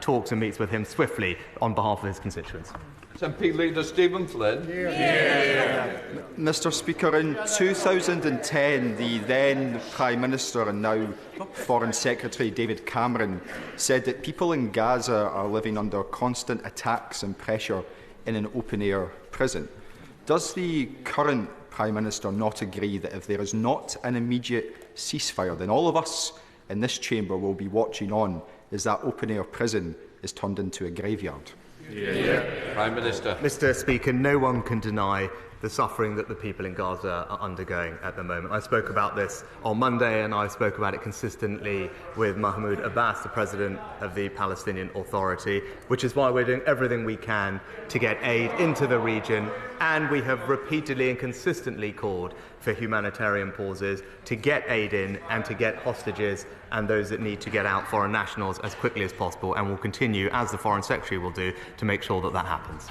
talks and meets with him swiftly on behalf of his constituents. SNP Leader Stephen Flynn. Mr Speaker, in 2010, the then Prime Minister and now Foreign Secretary David Cameron said that people in Gaza are living under constant attacks and pressure in an open-air prison. Does the current Prime Minister not agree that if there is not an immediate ceasefire, then all of us in this chamber will be watching on as that open-air prison is turned into a graveyard? Prime Minister. Mr Speaker, no one can deny the suffering that the people in Gaza are undergoing at the moment. I spoke about this on Monday, and I spoke about it consistently with Mahmoud Abbas, the President of the Palestinian Authority, which is why we're doing everything we can to get aid into the region, and we have repeatedly and consistently called for humanitarian pauses to get aid in and to get hostages and those that need to get out, foreign nationals, as quickly as possible, and will continue, as the Foreign Secretary will do, to make sure that that happens.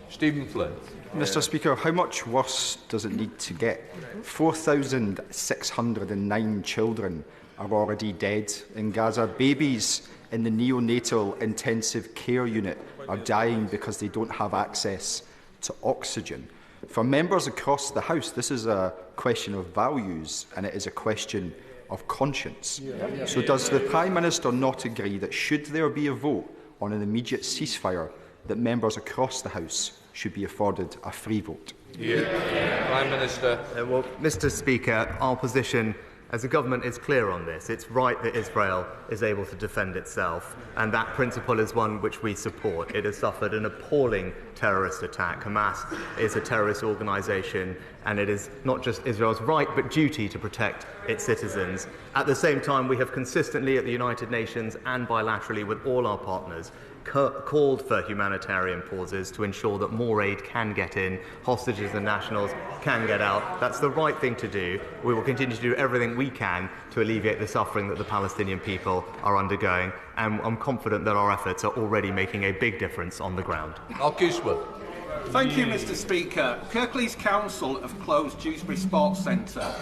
Stephen Flynn. Mr Speaker, how much worse does it need to get? 4,609 children are already dead in Gaza. Babies in the neonatal intensive care unit are dying because they don't have access to oxygen. For members across the House, this is a question of values and it is a question of conscience. So does the Prime Minister not agree that should there be a vote on an immediate ceasefire, that members across the House should be afforded a free vote? Prime Minister. Well, Mr Speaker, our position as a government is clear on this. It's right that Israel is able to defend itself, and that principle is one which we support. It has suffered an appalling terrorist attack. Hamas is a terrorist organisation, and it is not just Israel's right but duty to protect its citizens. At the same time, we have consistently at the United Nations and bilaterally with all our partners called for humanitarian pauses to ensure that more aid can get in, hostages and nationals can get out. That's the right thing to do. We will continue to do everything we can to alleviate the suffering that the Palestinian people are undergoing, and I'm confident that our efforts are already making a big difference on the ground. Thank you, Mr Speaker. Kirklees Council have closed Dewsbury Sports Centre.